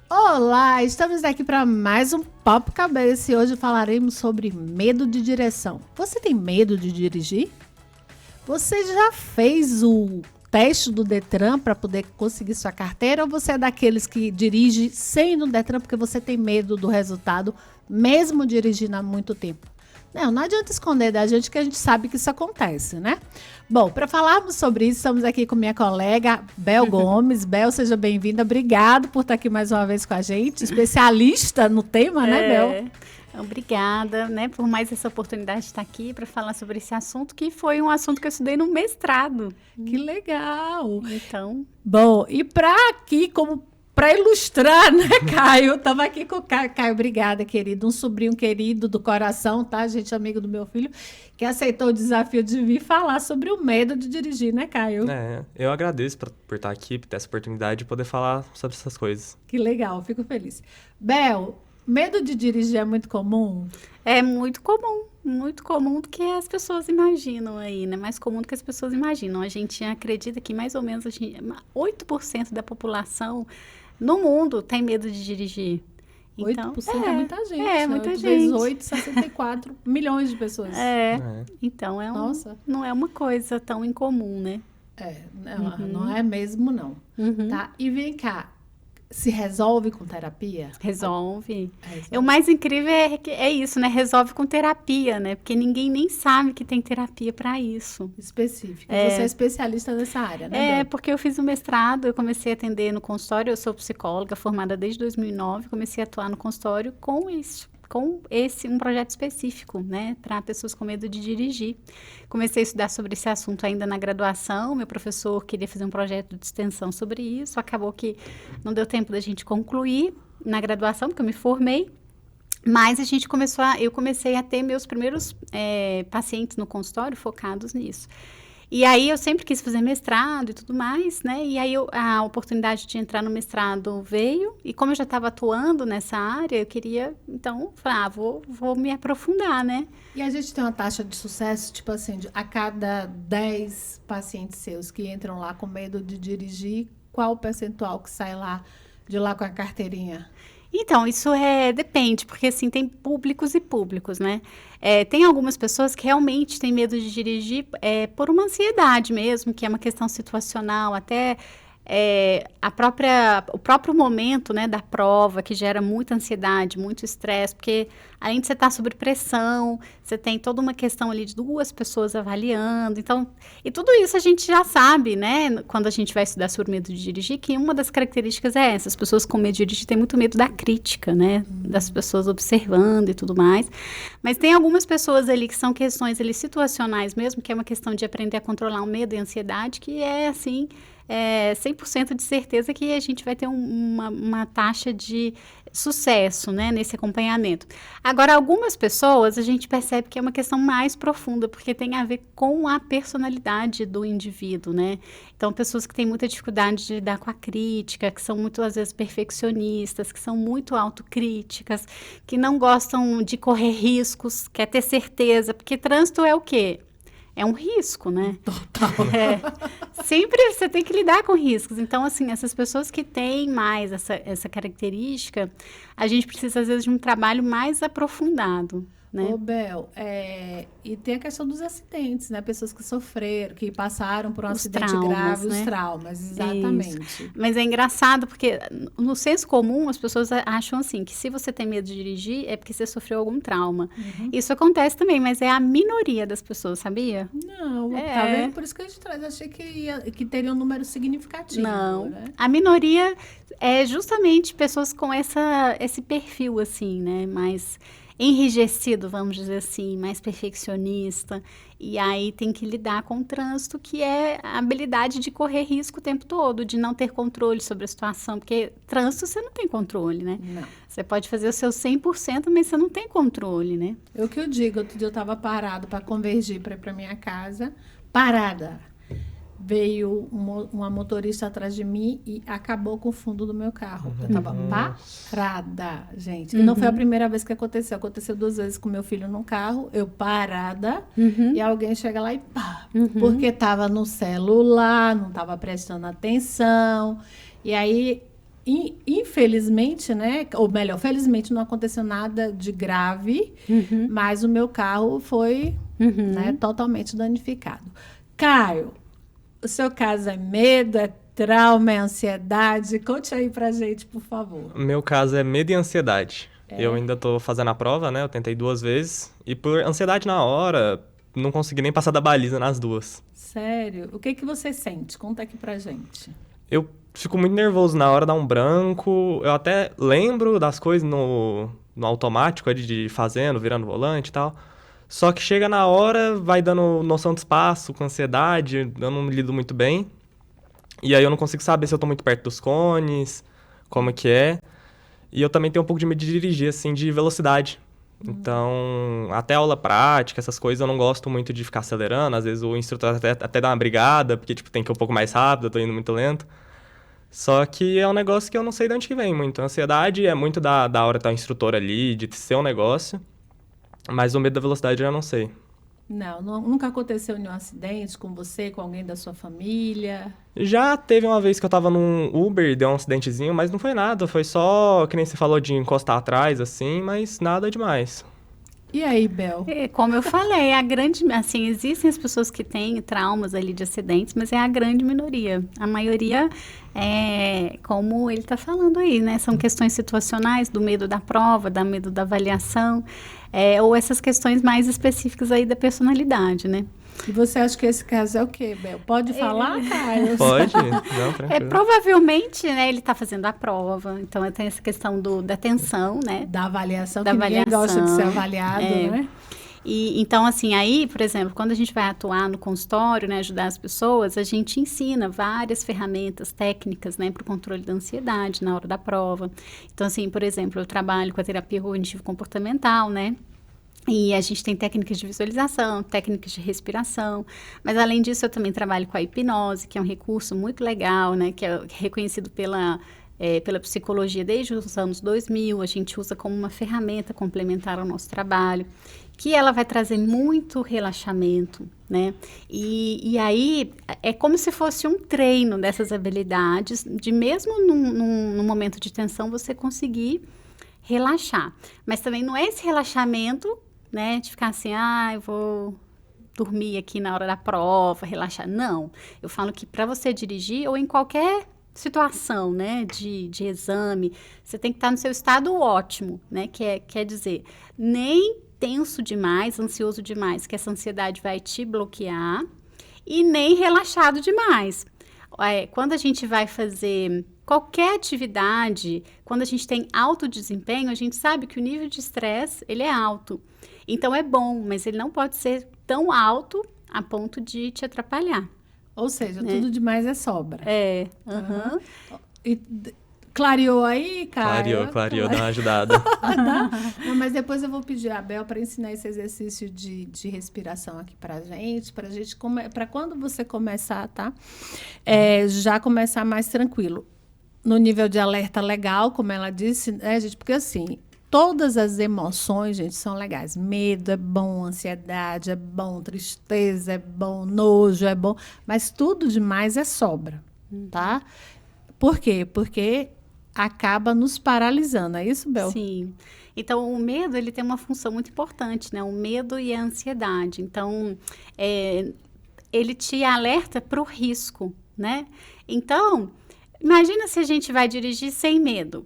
Olá, estamos aqui para mais um Papo Cabeça e hoje falaremos sobre medo de direção. Você tem medo de dirigir? Você já fez o teste do Detran para poder conseguir sua carteira ou você é daqueles que dirige sem ir no Detran porque você tem medo do resultado, mesmo dirigindo há muito tempo? Não adianta esconder da gente que a gente sabe que isso acontece, né? Bom, para falarmos sobre isso, estamos aqui com minha colega Bel Gomes. Bel, seja bem-vinda. Obrigado por estar aqui mais uma vez com a gente. Especialista no tema, né, Bel? Obrigada, né, por mais essa oportunidade de estar aqui para falar sobre esse assunto, que foi um assunto que eu estudei no mestrado. Que legal! Então... Bom, e para ilustrar, né, Caio? Estava aqui com o Caio. Caio, obrigada, querido. Um sobrinho querido do coração, tá, gente? Amigo do meu filho, que aceitou o desafio de vir falar sobre o medo de dirigir, né, Caio? Eu agradeço por estar aqui, por ter essa oportunidade de poder falar sobre essas coisas. Que legal, fico feliz. Bel, medo de dirigir é muito comum? É muito comum do que as pessoas imaginam aí, né? Mais comum do que as pessoas imaginam. A gente acredita que mais ou menos 8% da população no mundo tem medo de dirigir. Então, 8% é muita gente. É, muita 8 gente. vezes 8, 64 milhões de pessoas. Então Nossa. Não é uma coisa tão incomum, né? Não é mesmo, não. Tá? E vem cá, se resolve com terapia? Resolve. O mais incrível é isso, né? Resolve com terapia, né? Porque ninguém nem sabe que tem terapia para isso. Específico. Você é especialista nessa área, né? Porque eu fiz o mestrado, eu comecei a atender no consultório, eu sou psicóloga formada desde 2009, comecei a atuar no consultório com um projeto específico, né, para pessoas com medo de dirigir. Comecei a estudar sobre esse assunto ainda na graduação, meu professor queria fazer um projeto de extensão sobre isso, acabou que não deu tempo da gente concluir na graduação, porque eu me formei, mas eu comecei a ter meus primeiros pacientes no consultório focados nisso. E aí eu sempre quis fazer mestrado e tudo mais, né? E aí a oportunidade de entrar no mestrado veio. E como eu já estava atuando nessa área, eu queria, então, falar, vou me aprofundar, né? E a gente tem uma taxa de sucesso, tipo assim, a cada 10 pacientes seus que entram lá com medo de dirigir, qual o percentual que sai de lá com a carteirinha? Então, isso depende, porque assim, tem públicos e públicos, né? Tem algumas pessoas que realmente têm medo de dirigir por uma ansiedade mesmo, que é uma questão situacional, até o próprio momento, né, da prova, que gera muita ansiedade, muito estresse, porque além de você estar sob pressão, você tem toda uma questão ali de 2 pessoas avaliando, então, e tudo isso a gente já sabe, né, quando a gente vai estudar sobre medo de dirigir, que uma das características é essa, as pessoas com medo de dirigir têm muito medo da crítica, né, das pessoas observando e tudo mais, mas tem algumas pessoas ali que são questões ali situacionais mesmo, que é uma questão de aprender a controlar o medo e a ansiedade, que é assim, 100% de certeza que a gente vai ter uma taxa de sucesso, né, nesse acompanhamento. Agora, algumas pessoas a gente percebe que é uma questão mais profunda, porque tem a ver com a personalidade do indivíduo, né? Então, pessoas que têm muita dificuldade de lidar com a crítica, que são muito, às vezes, perfeccionistas, que são muito autocríticas, que não gostam de correr riscos, quer ter certeza, porque trânsito é o quê? É um risco, né? Total. Sempre você tem que lidar com riscos. Então, assim, essas pessoas que têm mais essa característica, a gente precisa, às vezes, de um trabalho mais aprofundado, né? Ô, Bel, e tem a questão dos acidentes, né? Pessoas que sofreram, que passaram por um acidente grave, né? Os traumas, exatamente. Isso. Mas é engraçado, porque no senso comum, as pessoas acham assim, que se você tem medo de dirigir, é porque você sofreu algum trauma. Isso acontece também, mas é a minoria das pessoas, sabia? Não, tá vendo? Por isso que a gente traz. Achei que teria um número significativo. Não, né? A minoria é justamente pessoas com esse perfil, assim, né? Mais enrijecido, vamos dizer assim, mais perfeccionista, e aí tem que lidar com o trânsito, que é a habilidade de correr risco o tempo todo, de não ter controle sobre a situação, porque trânsito você não tem controle, né? Não. Você pode fazer o seu 100%, mas você não tem controle, né? Eu que eu digo, outro dia eu estava parado para convergir para ir para minha casa, parada. veio uma motorista atrás de mim e acabou com o fundo do meu carro. Eu estava parada, gente. E não foi a primeira vez que aconteceu. Aconteceu 2 vezes com meu filho no carro, eu parada, e alguém chega lá e pá. Porque estava no celular, não estava prestando atenção. E aí, infelizmente, né? Ou melhor, felizmente não aconteceu nada de grave, mas o meu carro foi né, totalmente danificado. Caio, o seu caso é medo, é trauma, é ansiedade? Conte aí pra gente, por favor. Meu caso é medo e ansiedade. Eu ainda tô fazendo a prova, né? Eu tentei 2 vezes. E por ansiedade na hora, não consegui nem passar da baliza nas 2. Sério? O que você sente? Conta aqui pra gente. Eu fico muito nervoso na hora, dá um branco. Eu até lembro das coisas no automático, ali de fazendo, virando volante e tal. Só que chega na hora, vai dando noção de espaço, com ansiedade, eu não me lido muito bem. E aí eu não consigo saber se eu tô muito perto dos cones, como que é. E eu também tenho um pouco de medo de dirigir, assim, de velocidade. Então, até aula prática, essas coisas, eu não gosto muito de ficar acelerando. Às vezes o instrutor até dá uma brigada, porque, tipo, tem que ir um pouco mais rápido, eu tô indo muito lento. Só que é um negócio que eu não sei de onde que vem muito. A ansiedade é muito da hora de estar o instrutor ali, de ser um negócio. Mas o medo da velocidade eu não sei. Não, nunca aconteceu nenhum acidente com você, com alguém da sua família? Já teve uma vez que eu tava num Uber e deu um acidentezinho, mas não foi nada. Foi só, que nem você falou, de encostar atrás, assim, mas nada demais. E aí, Bel? Como eu falei, assim, existem as pessoas que têm traumas ali de acidentes, mas é a grande minoria. A maioria é, como ele está falando aí, né? São questões situacionais, do medo da prova, do medo da avaliação, ou essas questões mais específicas aí da personalidade, né? E você acha que esse caso é o quê, Bel? Pode falar, Caio? Pode? Não, tranquilo. Provavelmente, né, ele está fazendo a prova, então tem essa questão da atenção, né? Da avaliação, da que avaliação, ninguém gosta de ser avaliado, né? E, então, assim, aí, por exemplo, quando a gente vai atuar no consultório, né, ajudar as pessoas, a gente ensina várias ferramentas técnicas, né, para o controle da ansiedade na hora da prova. Então, assim, por exemplo, eu trabalho com a terapia cognitivo-comportamental, né? E a gente tem técnicas de visualização, técnicas de respiração, mas além disso eu também trabalho com a hipnose, que é um recurso muito legal, né, que é reconhecido pela psicologia desde os anos 2000, a gente usa como uma ferramenta complementar ao nosso trabalho, que ela vai trazer muito relaxamento, né, e aí é como se fosse um treino dessas habilidades, de mesmo num momento de tensão você conseguir relaxar, mas também não é esse relaxamento, né, de ficar assim, eu vou dormir aqui na hora da prova, relaxar. Não, eu falo que para você dirigir ou em qualquer situação, né, de exame, você tem que estar no seu estado ótimo, né, quer dizer, nem tenso demais, ansioso demais, que essa ansiedade vai te bloquear, e nem relaxado demais. Quando a gente vai fazer qualquer atividade, quando a gente tem alto desempenho, a gente sabe que o nível de estresse, ele é alto. Então, é bom, mas ele não pode ser tão alto a ponto de te atrapalhar. Ou seja, tudo demais é sobra. Uhum. E clareou aí, Caio? Clareou, dá uma ajudada. Não, mas depois eu vou pedir a Bel para ensinar esse exercício de respiração aqui pra gente para quando você começar, tá? Já começar mais tranquilo. No nível de alerta legal, como ela disse, né, gente? Porque assim, todas as emoções, gente, são legais. Medo é bom, ansiedade é bom, tristeza é bom, nojo é bom, mas tudo demais é sobra, tá? Por quê? Porque acaba nos paralisando, é isso, Bel? Sim. Então, o medo, ele tem uma função muito importante, né? O medo e a ansiedade. Então, ele te alerta para o risco, né? Então, imagina se a gente vai dirigir sem medo.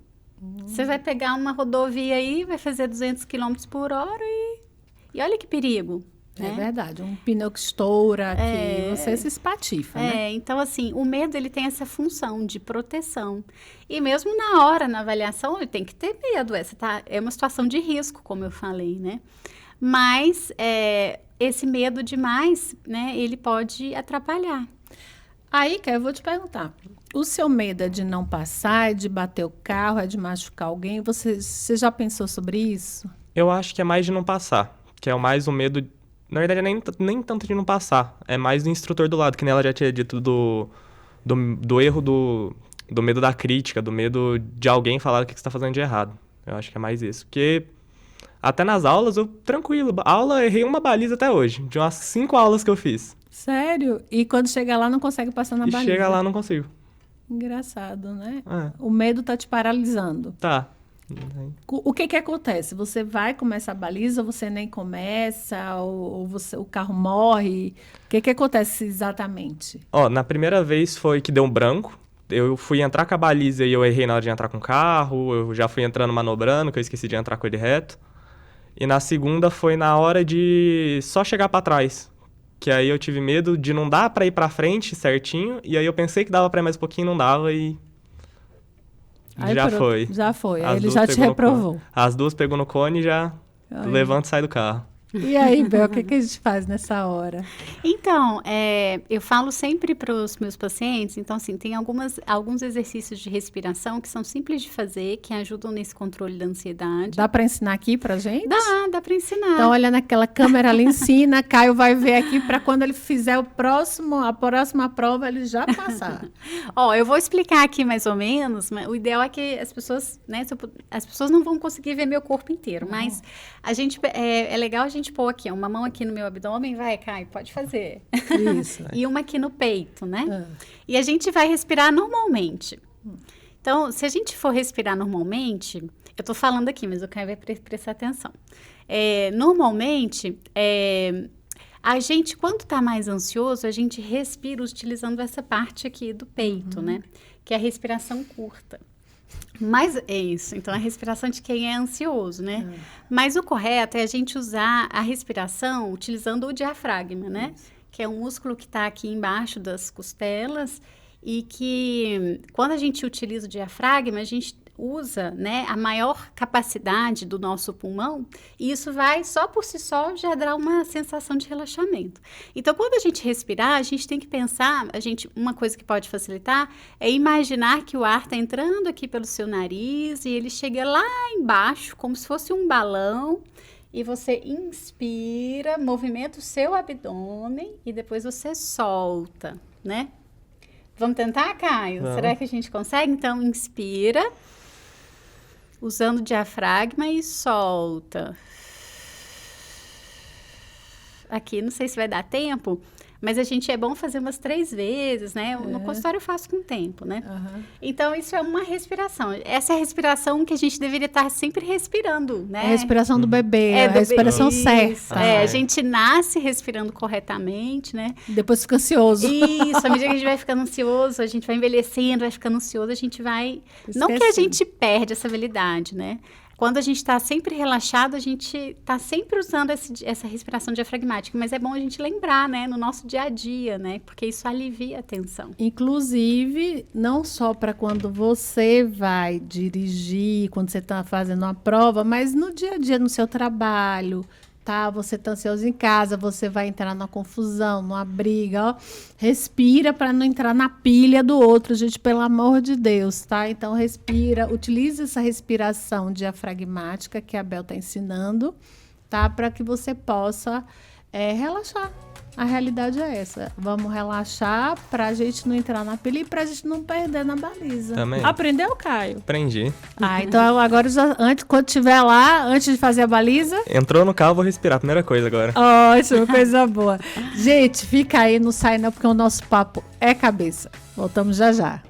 Você vai pegar uma rodovia aí, vai fazer 200 km por hora e olha que perigo. É né? verdade, um pneu que estoura, que você se espatifa, né? Então assim, o medo ele tem essa função de proteção. E mesmo na hora, na avaliação, ele tem que ter medo. É uma situação de risco, como eu falei, né? Mas esse medo demais, né, ele pode atrapalhar. Aí, Ká, eu vou te perguntar. O seu medo é de não passar, é de bater o carro, é de machucar alguém? Você já pensou sobre isso? Eu acho que é mais de não passar, que é mais o medo Na verdade, é nem tanto de não passar. É mais do instrutor do lado, que nem ela já tinha dito do erro do medo da crítica, do medo de alguém falar o que você tá fazendo de errado. Eu acho que é mais isso. Porque até nas aulas, tranquilo. Aula, errei uma baliza até hoje. De umas 5 aulas que eu fiz. Sério? E quando chega lá, não consegue passar na E baliza? chega lá, não consigo. Engraçado, né? É. O medo tá te paralisando. Tá. O que acontece? Você vai, começa a baliza, você nem começa, ou o carro morre? O que acontece exatamente? Ó, na primeira vez foi que deu um branco. Eu fui entrar com a baliza e eu errei na hora de entrar com o carro. Eu já fui entrando manobrando, que eu esqueci de entrar com ele reto. E na segunda foi na hora de só chegar pra trás. Que aí eu tive medo de não dar pra ir pra frente certinho. E aí eu pensei que dava pra ir mais um pouquinho, não dava e... Aí já foi. Já foi. Aí As ele duas já te pegou no reprovou. cone. As duas pegou no cone e já levanta e sai do carro. E aí, Bel, o que a gente faz nessa hora? Então, eu falo sempre para os meus pacientes, então assim, tem alguns exercícios de respiração que são simples de fazer, que ajudam nesse controle da ansiedade. Dá para ensinar aqui pra gente? Dá para ensinar. Então, olha naquela câmera ali, ensina, Caio vai ver aqui para quando ele fizer a próxima prova, ele já passar. Ó, eu vou explicar aqui mais ou menos, mas o ideal é que as pessoas, né, as pessoas não vão conseguir ver meu corpo inteiro, mas a gente, é legal a gente pôr aqui, uma mão aqui no meu abdômen, vai, Caio, pode fazer. Isso. E uma aqui no peito, né? Ah. E a gente vai respirar normalmente. Então, se a gente for respirar normalmente, eu tô falando aqui, mas o Caio vai prestar atenção. Normalmente, a gente, quando tá mais ansioso, a gente respira utilizando essa parte aqui do peito, né? Que é a respiração curta. Mas é isso, então a respiração de quem é ansioso, né? Mas o correto é a gente usar a respiração utilizando o diafragma, né? Isso. Que é um músculo que está aqui embaixo das costelas e que quando a gente utiliza o diafragma, a gente usa, né, a maior capacidade do nosso pulmão e isso vai, só por si só, já dar uma sensação de relaxamento. Então, quando a gente respirar, a gente tem que pensar, uma coisa que pode facilitar é imaginar que o ar está entrando aqui pelo seu nariz e ele chega lá embaixo, como se fosse um balão, e você inspira, movimenta o seu abdômen e depois você solta, né? Vamos tentar, Caio? Não. Será que a gente consegue? Então, inspira, usando o diafragma e solta. Aqui, não sei se vai dar tempo, mas é bom fazer umas 3 vezes, né? No consultório eu faço com tempo, né? Então, isso é uma respiração. Essa é a respiração que a gente deveria estar sempre respirando, né? É a respiração do bebê, a respiração certa. A gente nasce respirando corretamente, né? Depois fica ansioso. Isso, à medida que a gente vai ficando ansioso, a gente vai envelhecendo, vai ficando ansioso, a gente vai... Não que a gente perde essa habilidade, né? Quando a gente está sempre relaxado, a gente está sempre usando essa respiração diafragmática. Mas é bom a gente lembrar, né? No nosso dia a dia, né? Porque isso alivia a tensão. Inclusive, não só para quando você vai dirigir, quando você está fazendo uma prova, mas no dia a dia, no seu trabalho, tá? Você está ansioso em casa, você vai entrar numa confusão, numa briga, ó. Respira para não entrar na pilha do outro, gente, pelo amor de Deus, tá? Então, respira, utilize essa respiração diafragmática que a Bel está ensinando, tá? Para que você possa relaxar. A realidade é essa. Vamos relaxar para a gente não entrar na pilha e para a gente não perder na baliza. Também. Aprendeu, Caio? Aprendi. Então agora, quando estiver lá, antes de fazer a baliza... Entrou no carro, vou respirar. Primeira coisa agora. Ótimo, coisa boa. Gente, fica aí, não sai não, porque o nosso papo é cabeça. Voltamos já já.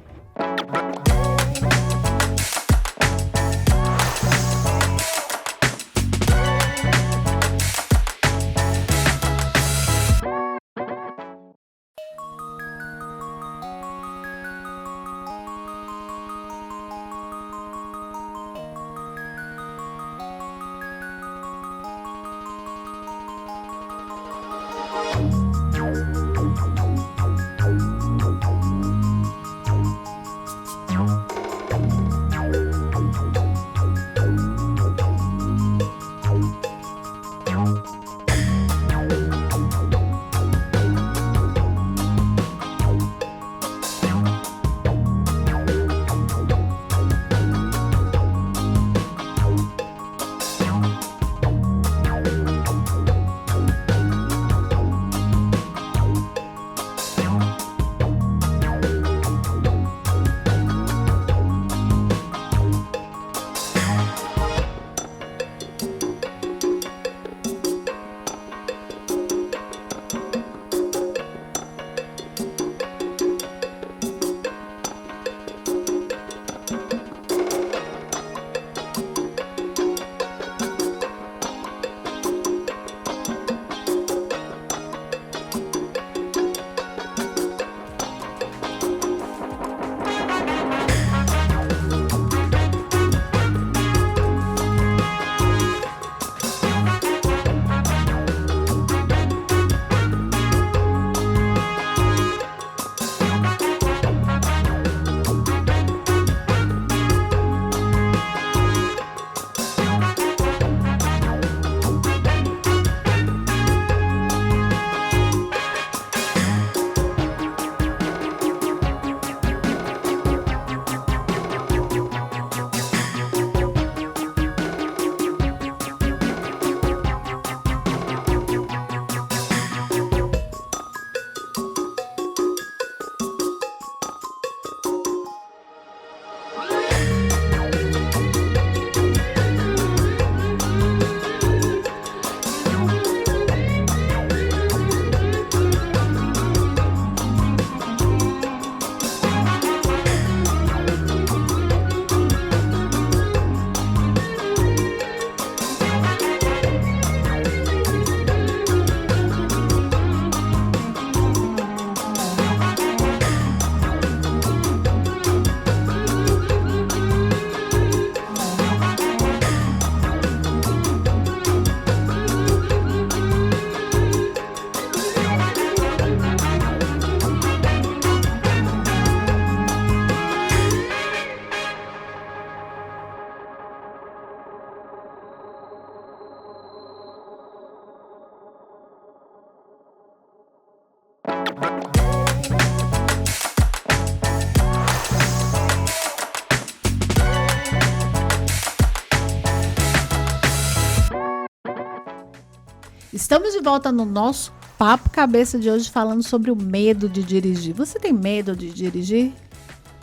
Estamos de volta no nosso Papo Cabeça de hoje falando sobre o medo de dirigir. Você tem medo de dirigir?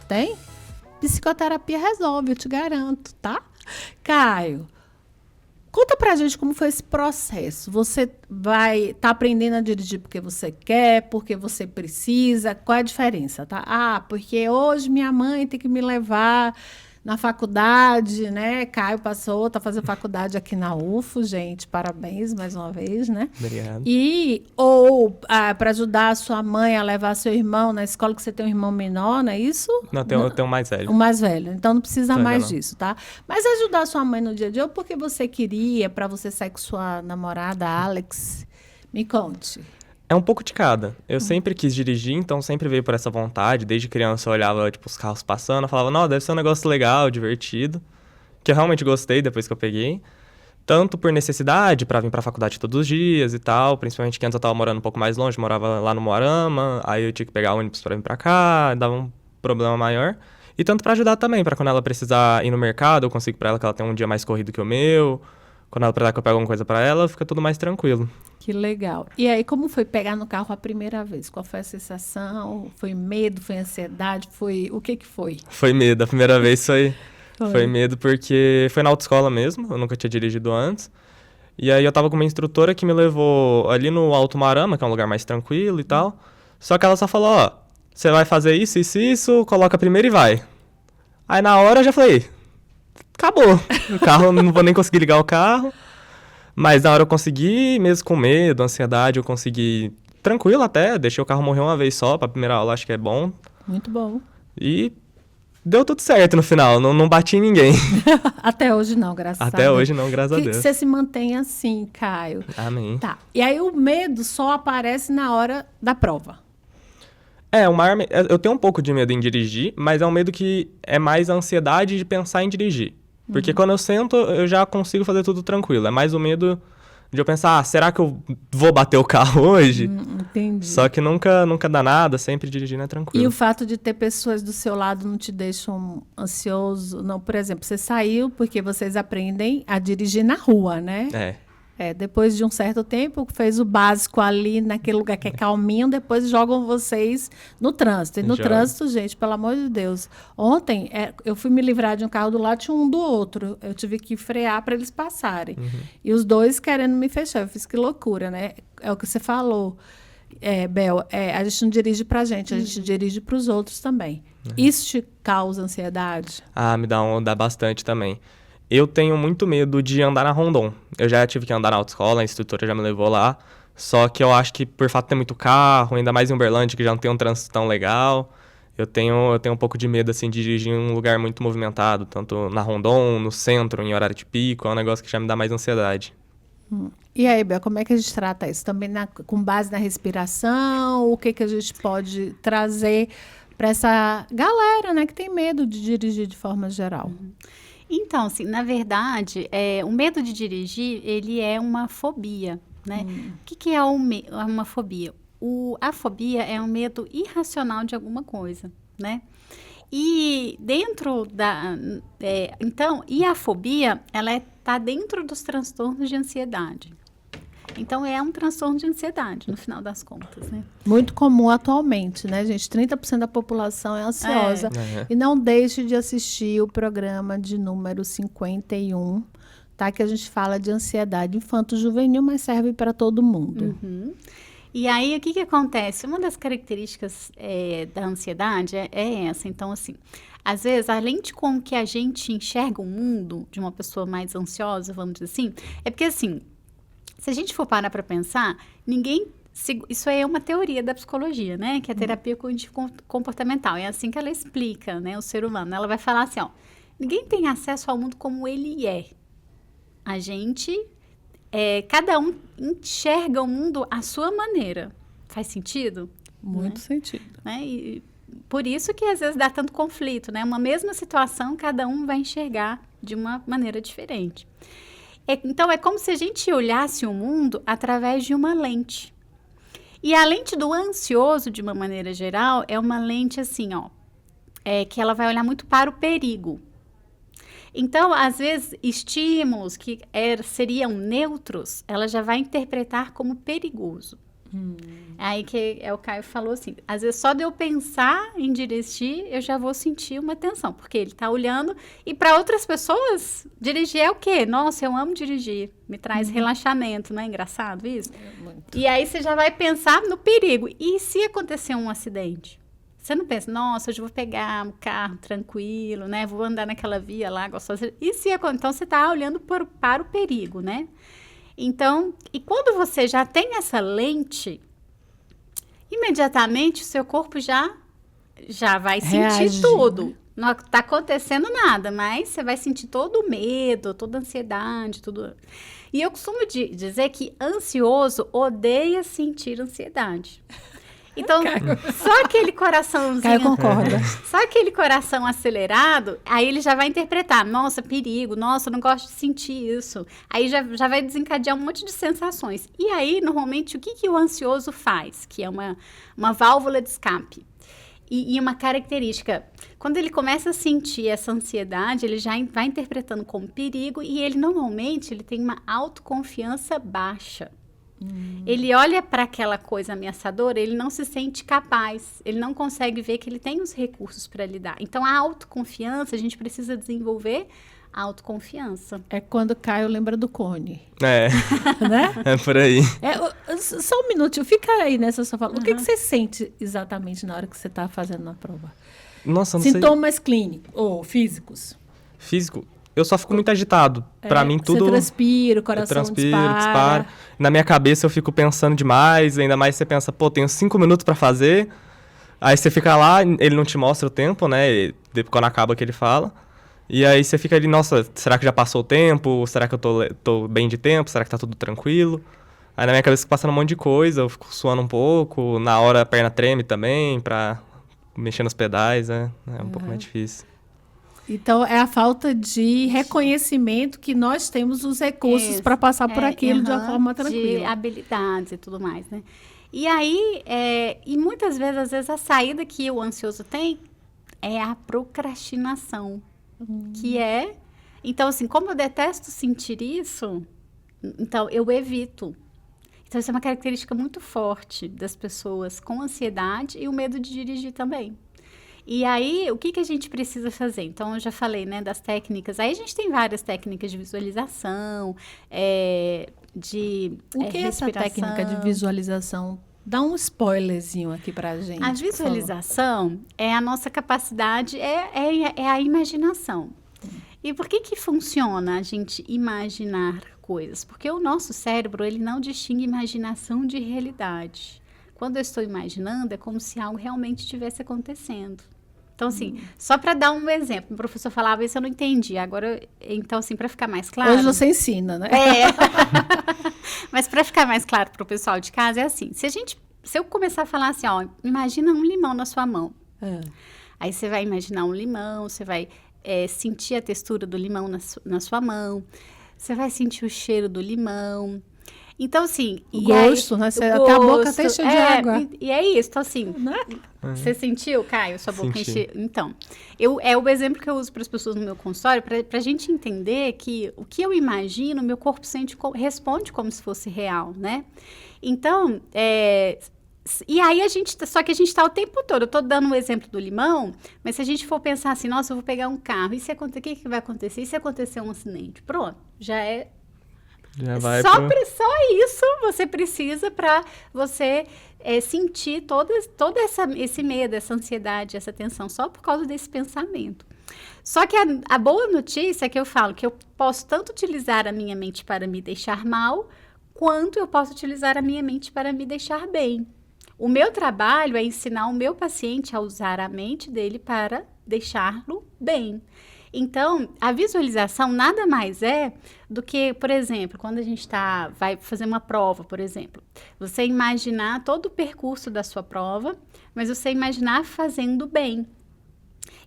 Tem? Psicoterapia resolve, eu te garanto, tá? Caio, conta pra gente como foi esse processo. Você tá aprendendo a dirigir porque você quer, porque você precisa? Qual é a diferença, tá? Ah, porque hoje minha mãe tem que me levar na faculdade, né? Caio tá fazendo faculdade aqui na UFO, gente. Parabéns mais uma vez, né? Obrigado. Ou para ajudar a sua mãe a levar seu irmão na escola, que você tem um irmão menor, não é isso? Não, eu tenho um mais velho. O mais velho. Então não precisa Então, mais não. disso, tá? Mas ajudar a sua mãe no dia a dia ou porque você queria, para você sair com sua namorada, Alex? Me conte. É um pouco de cada. Eu sempre quis dirigir, então sempre veio por essa vontade. Desde criança eu olhava, tipo, os carros passando, eu falava, não, deve ser um negócio legal, divertido. Que eu realmente gostei depois que eu peguei. Tanto por necessidade, pra vir pra faculdade todos os dias e tal. Principalmente que antes eu tava morando um pouco mais longe, morava lá no Moarama. Aí eu tinha que pegar ônibus pra vir pra cá, dava um problema maior. E tanto pra ajudar também, pra quando ela precisar ir no mercado, eu consigo pra ela que ela tem um dia mais corrido que o meu. Quando ela precisar que eu pegue alguma coisa pra ela, fica tudo mais tranquilo. Que legal. E aí, como foi pegar no carro a primeira vez? Qual foi a sensação? Foi medo? Foi ansiedade? O que foi? Foi medo. A primeira vez foi medo porque foi na autoescola mesmo. Eu nunca tinha dirigido antes. E aí eu tava com uma instrutora que me levou ali no Alto Marama, que é um lugar mais tranquilo e tal. Só que ela só falou, ó, você vai fazer isso, coloca primeiro e vai. Aí na hora eu já falei, acabou. O carro, não vou nem conseguir ligar o carro. Mas na hora eu consegui, mesmo com medo, ansiedade, eu consegui tranquilo até. Deixei o carro morrer uma vez só, pra primeira aula acho que é bom. Muito bom. E deu tudo certo no final, não bati em ninguém. Até hoje não, graças a Deus. Até hoje não, graças a Que Deus. você se mantenha assim, Caio. Amém. Tá. E aí o medo só aparece na hora da prova. Eu tenho um pouco de medo em dirigir, mas é um medo que é mais a ansiedade de pensar em dirigir. Porque quando eu sento, eu já consigo fazer tudo tranquilo. É mais o medo de eu pensar, será que eu vou bater o carro hoje? Entendi. Só que nunca dá nada, sempre dirigindo é tranquilo. E o fato de ter pessoas do seu lado não te deixam ansioso? Não, por exemplo, você saiu porque vocês aprendem a dirigir na rua, né? Depois de um certo tempo, fez o básico ali naquele lugar que é calminho, depois jogam vocês no trânsito. E no trânsito, gente, pelo amor de Deus. Ontem, eu fui me livrar de um carro do lado, tinha um do outro. Eu tive que frear para eles passarem. E os dois querendo me fechar. Eu fiz que loucura, né? É o que você falou, Bel. A gente não dirige pra gente, a gente dirige pros outros também. Isso te causa ansiedade? Me dá bastante também. Eu tenho muito medo de andar na Rondon. Eu já tive que andar na autoescola, a instrutora já me levou lá. Só que eu acho que por fato de ter muito carro, ainda mais em Uberlândia, que já não tem um trânsito tão legal, eu tenho um pouco de medo assim, de dirigir em um lugar muito movimentado, tanto na Rondon, no centro, em horário de pico, é um negócio que já me dá mais ansiedade. E aí, Bel, como é que a gente trata isso? Também com base na respiração? O que a gente pode trazer para essa galera, né, que tem medo de dirigir de forma geral? Então, assim, na verdade, o medo de dirigir, ele é uma fobia, né? O que é uma fobia? A fobia é um medo irracional de alguma coisa, né? E dentro e a fobia, ela está dentro dos transtornos de ansiedade. Então, é um transtorno de ansiedade, no final das contas, né? Muito comum atualmente, né, gente? 30% da população é ansiosa. E não deixe de assistir o programa de número 51, tá? Que a gente fala de ansiedade infanto-juvenil, mas serve para todo mundo. E aí, o que acontece? Uma das características da ansiedade é essa. Então, assim, às vezes, além de como que a gente enxerga o mundo de uma pessoa mais ansiosa, vamos dizer assim, é porque, assim, se a gente for parar para pensar, isso é uma teoria da psicologia, né? Que é a terapia cognitivo-comportamental. É assim que ela explica, né, o ser humano. Ela vai falar assim, ó, ninguém tem acesso ao mundo como ele é. A gente, cada um enxerga o mundo à sua maneira. Faz sentido? Muito sentido. Né? E por isso que às vezes dá tanto conflito, né? Uma mesma situação, cada um vai enxergar de uma maneira diferente. Então, é como se a gente olhasse o mundo através de uma lente. E a lente do ansioso, de uma maneira geral, é uma lente assim, ó, que ela vai olhar muito para o perigo. Então, às vezes, estímulos que seriam neutros, ela já vai interpretar como perigoso. Aí que é o Caio falou assim, às vezes só de eu pensar em dirigir, eu já vou sentir uma tensão, porque ele tá olhando, e para outras pessoas, dirigir é o quê? Nossa, eu amo dirigir, me traz relaxamento, não é engraçado isso? E aí você já vai pensar no perigo, e se acontecer um acidente? Você não pensa, nossa, hoje eu vou pegar um carro tranquilo, né, vou andar naquela via lá, gostosa. E se acontecer? Então você tá olhando para o perigo, né? Então, e quando você já tem essa lente, imediatamente o seu corpo já vai sentir Reage, tudo. né? Não está acontecendo nada, mas você vai sentir todo o medo, toda a ansiedade, tudo. E eu costumo dizer que ansioso odeia sentir ansiedade. Então, só aquele coraçãozinho... Caio concorda. Só aquele coração acelerado, aí ele já vai interpretar, nossa, perigo, nossa, eu não gosto de sentir isso. Aí já vai desencadear um monte de sensações. E aí, normalmente, o que o ansioso faz? Que é uma válvula de escape. E uma característica, quando ele começa a sentir essa ansiedade, ele já vai interpretando como perigo e ele, normalmente, ele tem uma autoconfiança baixa. Ele olha para aquela coisa ameaçadora, ele não se sente capaz, ele não consegue ver que ele tem os recursos para lidar. Então, a autoconfiança, a gente precisa desenvolver a autoconfiança. É quando Caio lembra do cone. É, Né? é por aí. Só um minutinho, fica aí nessa sua fala. O que você sente exatamente na hora que você está fazendo a prova? Nossa, eu não sei. Sintomas clínicos ou físicos? Físico, eu só fico muito agitado. Pra mim, tudo... Você transpira, o Eu coração transpiro, dispara. Na minha cabeça eu fico pensando demais, ainda mais você pensa, pô, tenho 5 minutos pra fazer. Aí você fica lá, ele não te mostra o tempo, né? Quando acaba que ele fala. E aí você fica ali, nossa, será que já passou o tempo? Será que eu tô bem de tempo? Será que tá tudo tranquilo? Aí na minha cabeça fica passando um monte de coisa, eu fico suando um pouco. Na hora a perna treme também, pra mexer nos pedais, né? É um pouco mais difícil. Então, é a falta de reconhecimento que nós temos os recursos para passar por aquilo de uma forma de tranquila. habilidades e tudo mais, né? E aí, e muitas vezes, às vezes, a saída que o ansioso tem é a procrastinação, que é... Então, assim, como eu detesto sentir isso, então eu evito. Então, isso é uma característica muito forte das pessoas com ansiedade e o medo de dirigir também. E aí, o que a gente precisa fazer? Então, eu já falei, né, das técnicas. Aí, a gente tem várias técnicas de visualização, de O que é essa respiração. técnica de visualização? Dá um spoilerzinho aqui pra gente. A por favor. visualização é a nossa capacidade, é a imaginação. E por que funciona a gente imaginar coisas? Porque o nosso cérebro, ele não distingue imaginação de realidade. Quando eu estou imaginando, é como se algo realmente estivesse acontecendo. Então, assim, só para dar um exemplo, o professor falava isso, eu não entendi. Agora, então, assim, para ficar mais claro... Hoje você ensina, né? Mas para ficar mais claro para o pessoal de casa, é assim, se eu começar a falar assim, ó, imagina um limão na sua mão. Aí você vai imaginar um limão, você vai sentir a textura do limão na sua mão, você vai sentir o cheiro do limão. Então, assim... O gosto, né? Até a boca até encheu de água. E é isso, então, assim... Né? Você sentiu, Caio, sua boca Senti. encher? Então, é o exemplo que eu uso para as pessoas no meu consultório, para a gente entender que o que eu imagino, meu corpo responde como se fosse real, né? Então, e aí só que a gente está o tempo todo, eu estou dando o exemplo do limão, mas se a gente for pensar assim, nossa, eu vou pegar um carro, e se acontecer, o que vai acontecer? E se acontecer um acidente? Pronto, já é... Já vai Só isso você precisa para você sentir todo esse medo, essa ansiedade, essa tensão, só por causa desse pensamento. Só que a boa notícia é que eu falo que eu posso tanto utilizar a minha mente para me deixar mal, quanto eu posso utilizar a minha mente para me deixar bem. O meu trabalho é ensinar o meu paciente a usar a mente dele para deixá-lo bem. Então, a visualização nada mais é do que, por exemplo, quando a gente vai fazer uma prova, por exemplo, você imaginar todo o percurso da sua prova, mas você imaginar fazendo bem.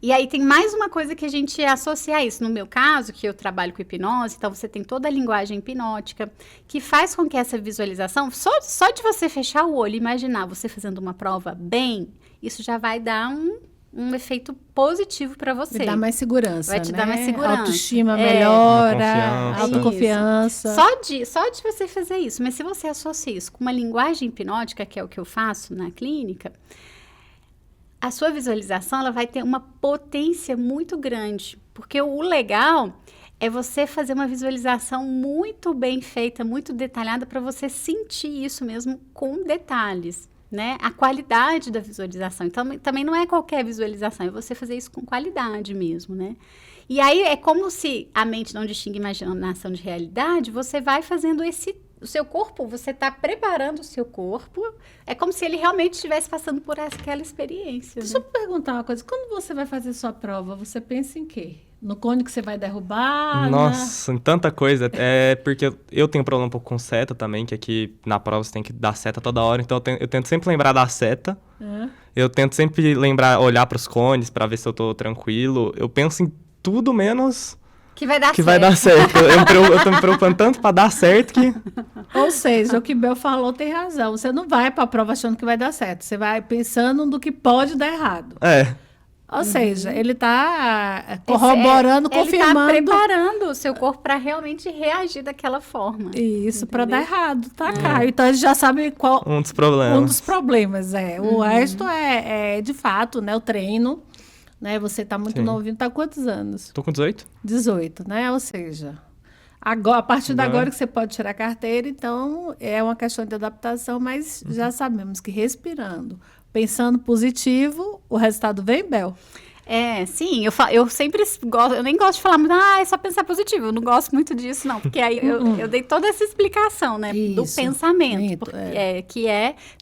E aí tem mais uma coisa que a gente associa a isso. No meu caso, que eu trabalho com hipnose, então você tem toda a linguagem hipnótica, que faz com que essa visualização, só de você fechar o olho e imaginar você fazendo uma prova bem, isso já vai dar um efeito positivo para você. Vai dar mais segurança, Vai te dar mais segurança. Autoestima melhora, Confiança. autoconfiança. Só de você fazer isso. Mas se você associa isso com uma linguagem hipnótica, que é o que eu faço na clínica, a sua visualização ela vai ter uma potência muito grande. Porque o legal é você fazer uma visualização muito bem feita, muito detalhada, para você sentir isso mesmo com detalhes, né? A qualidade da visualização. Então, também não é qualquer visualização, é você fazer isso com qualidade mesmo, né? E aí, é como se a mente não distingue imaginação de realidade, você vai fazendo o seu corpo, você está preparando o seu corpo, é como se ele realmente estivesse passando por aquela experiência. Deixa eu perguntar uma coisa, quando você vai fazer sua prova, você pensa em quê? No cone que você vai derrubar? Nossa, em tanta coisa. É porque eu tenho problema um pouco com seta também, que aqui na prova você tem que dar seta toda hora, então eu tento sempre lembrar da seta. Eu tento sempre olhar para os cones para ver se eu tô tranquilo. Eu penso em tudo menos que vai dar certo. Vai dar certo. Eu tô me preocupando tanto para dar certo que... Ou seja, o que Bel falou tem razão. Você não vai para a prova achando que vai dar certo. Você vai pensando do que pode dar errado. Ou seja, ele está corroborando, confirmando. Ele está preparando o seu corpo para realmente reagir daquela forma. Isso, para dar errado, tá, Caio? Então, a gente já sabe qual... Um dos problemas. Um dos problemas, O resto de fato, né? O treino, né? Você está muito novinho. Tá há quantos anos? Tô com 18. 18, né? Ou seja... Agora, a partir de agora que você pode tirar a carteira, então é uma questão de adaptação, mas já sabemos que respirando, pensando positivo, o resultado vem, Bel? Sim, eu sempre gosto, eu nem gosto de falar muito, é só pensar positivo, eu não gosto muito disso, não, porque aí eu dei toda essa explicação, né, do pensamento, que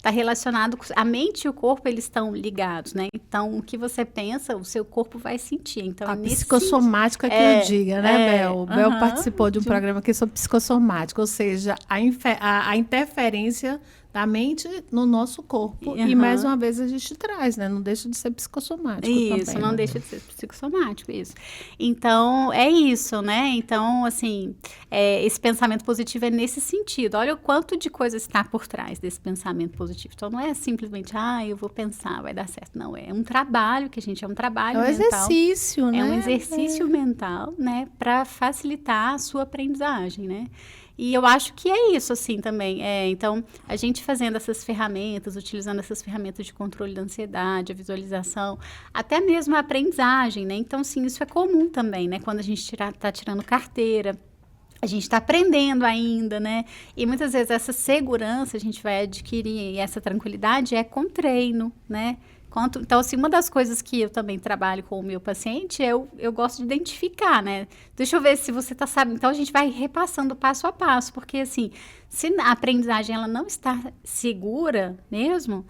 tá relacionado com a mente e o corpo, eles estão ligados, né, então o que você pensa, o seu corpo vai sentir, então a psicossomática que eu diga, né, Bel? Bel participou de um programa aqui sobre psicossomática, ou seja, a interferência da mente no nosso corpo. E, mais uma vez, a gente traz, né? Não deixa de ser psicossomático também. Isso, não deixa de ser psicossomático, isso. Então, é isso, né? Então, assim, esse pensamento positivo é nesse sentido. Olha o quanto de coisa está por trás desse pensamento positivo. Então, não é simplesmente, eu vou pensar, vai dar certo. Não, é um trabalho é um trabalho mental. Exercício, né? É um exercício mental, né? Para facilitar a sua aprendizagem, né? E eu acho que é isso, assim, também. Então, a gente fazendo essas ferramentas, utilizando essas ferramentas de controle da ansiedade, a visualização, até mesmo a aprendizagem, né? Então, sim, isso é comum também, né? Quando a gente está tirando carteira, a gente está aprendendo ainda, né? E muitas vezes essa segurança a gente vai adquirir, e essa tranquilidade é com treino, né? Então, assim, uma das coisas que eu também trabalho com o meu paciente, eu gosto de identificar, né? Deixa eu ver se você está sabendo. Então, a gente vai repassando passo a passo, porque, assim, se a aprendizagem ela não está segura mesmo,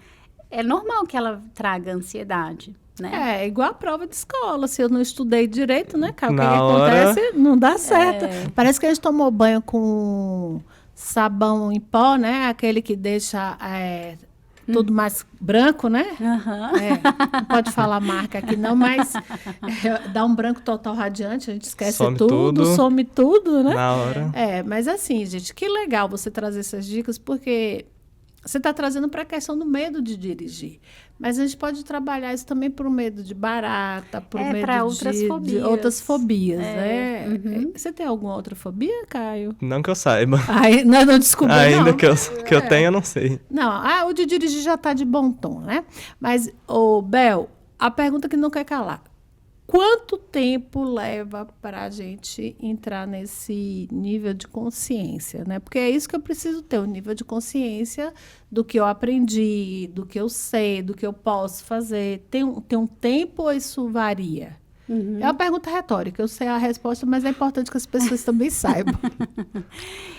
é normal que ela traga ansiedade, né? É igual a prova de escola. Se eu não estudei direito, né, Caio? O que acontece? Não dá certo. Parece que a gente tomou banho com sabão em pó, né? Aquele que deixa... tudo mais branco, né? Não pode falar marca aqui não, mas dá um branco total radiante, a gente esquece some tudo, né? Na hora. Mas assim, gente, que legal você trazer essas dicas, porque você está trazendo para a questão do medo de dirigir. Mas a gente pode trabalhar isso também por medo de barata, por medo de outras fobias, né? Você tem alguma outra fobia, Caio? Não que eu saiba. Não descobri, ainda que eu tenho, eu não sei. Não, o de dirigir já está de bom tom, né? Mas, Bel, a pergunta que não quer calar. Quanto tempo leva para a gente entrar nesse nível de consciência, né? Porque é isso que eu preciso ter, um nível de consciência do que eu aprendi, do que eu sei, do que eu posso fazer. Tem um tempo ou isso varia? É uma pergunta retórica, eu sei a resposta, mas é importante que as pessoas também saibam.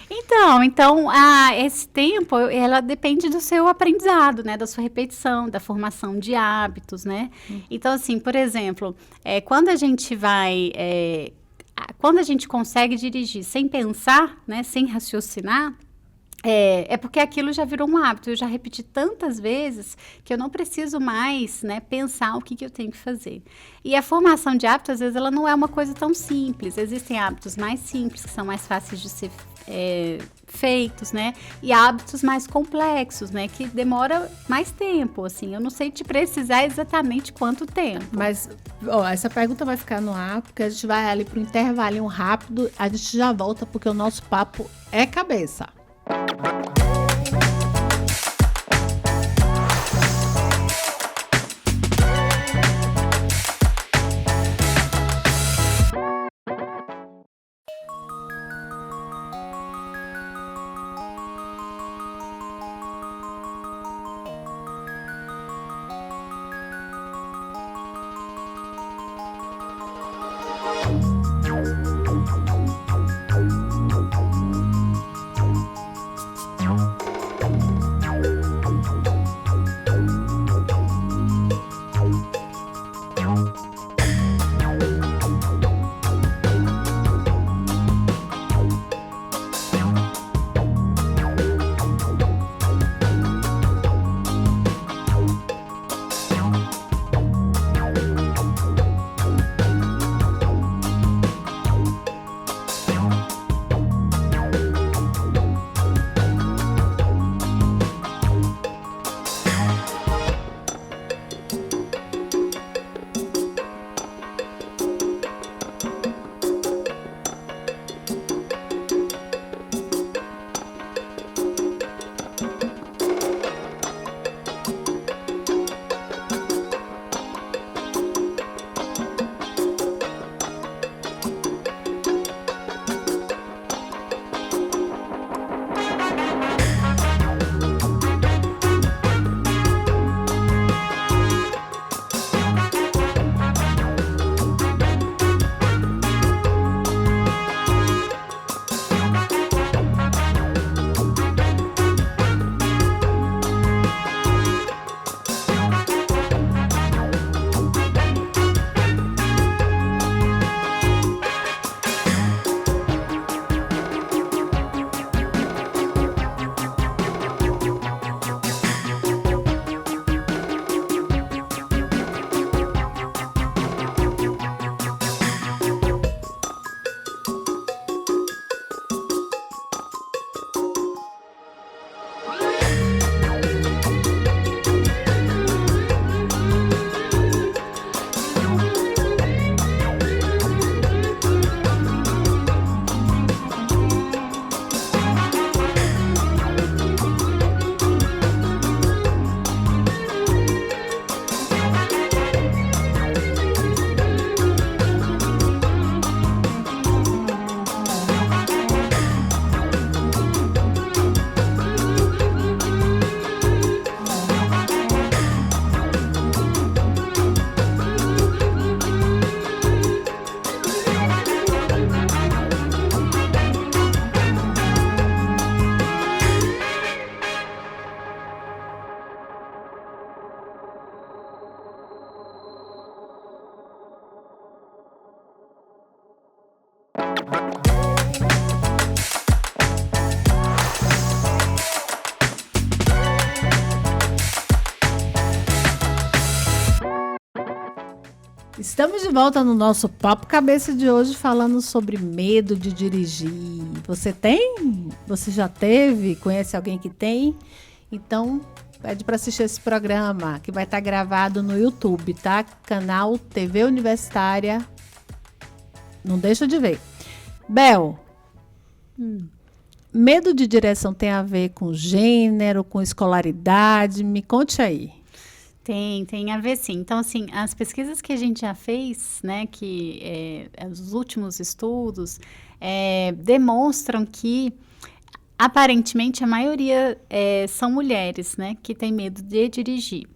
Então, esse tempo, ela depende do seu aprendizado, né? Da sua repetição, da formação de hábitos, né? Então, assim, por exemplo, quando a gente consegue dirigir sem pensar, né? Sem raciocinar, é porque aquilo já virou um hábito. Eu já repeti tantas vezes que eu não preciso mais, né, pensar o que eu tenho que fazer. E a formação de hábitos, às vezes, ela não é uma coisa tão simples. Existem hábitos mais simples, que são mais fáceis de ser feitos, né? E hábitos mais complexos, né? Que demora mais tempo, assim. Eu não sei te precisar exatamente quanto tempo. Mas, ó, essa pergunta vai ficar no ar, porque a gente vai ali pro intervalinho rápido, a gente já volta, porque o nosso papo é cabeça. Estamos de volta no nosso Papo Cabeça de hoje falando sobre medo de dirigir. Você tem? Você já teve? Conhece alguém que tem? Então, pede para assistir esse programa que vai estar gravado no YouTube, tá? Canal TV Universitária. Não deixa de ver. Bel, medo de direção tem a ver com gênero, com escolaridade? Me conte aí. Tem a ver sim. Então, assim, as pesquisas que a gente já fez, né, os últimos estudos, demonstram que, aparentemente, a maioria são mulheres, né, que têm medo de dirigir.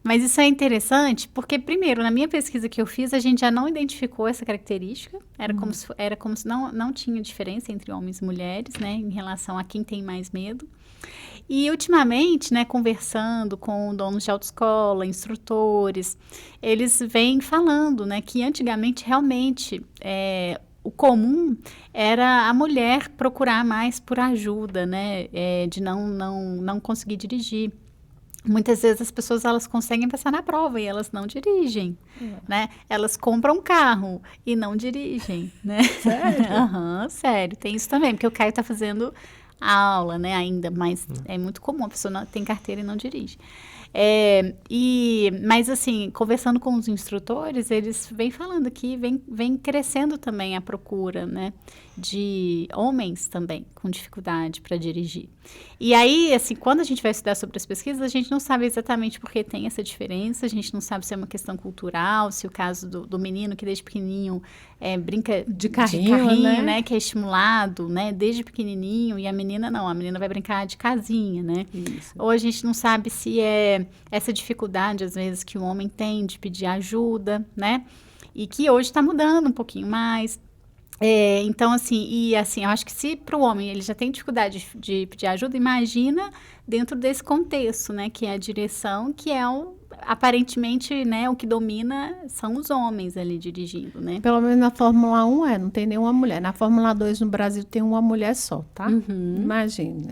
Mas isso é interessante porque, primeiro, na minha pesquisa que eu fiz, a gente já não identificou essa característica. Era como se não tinha diferença entre homens e mulheres, né, em relação a quem tem mais medo. E, ultimamente, né, conversando com donos de autoescola, instrutores, eles vêm falando, né, que antigamente, realmente, o comum era a mulher procurar mais por ajuda, né, de não conseguir dirigir. muitas vezes as pessoas elas conseguem passar na prova e elas não dirigem, né? Elas compram um carro e não dirigem, né? Sério? Aham, sério. Tem isso também, porque o Caio está fazendo a aula, né, ainda, mas é muito comum, a pessoa não, tem carteira e não dirige. Mas assim, conversando com os instrutores, eles vêm falando que vem crescendo também a procura, né, de homens também com dificuldade para dirigir. E aí, assim, quando a gente vai estudar sobre as pesquisas, a gente não sabe exatamente por que tem essa diferença, a gente não sabe se é uma questão cultural, se o caso do menino que desde pequenininho brinca De carrinho, né, que é estimulado, né, desde pequenininho, e a menina não, a menina vai brincar de casinha, né? Isso. Ou a gente não sabe se é essa dificuldade, às vezes, que o homem tem de pedir ajuda, né? E que hoje está mudando um pouquinho mais. Então, assim, eu acho que se para o homem ele já tem dificuldade de pedir ajuda, imagina dentro desse contexto, né? Que é a direção, que é aparentemente, né, o que domina são os homens ali dirigindo, né? Pelo menos na Fórmula 1 não tem nenhuma mulher. Na Fórmula 2 no Brasil tem uma mulher só, tá? Imagine,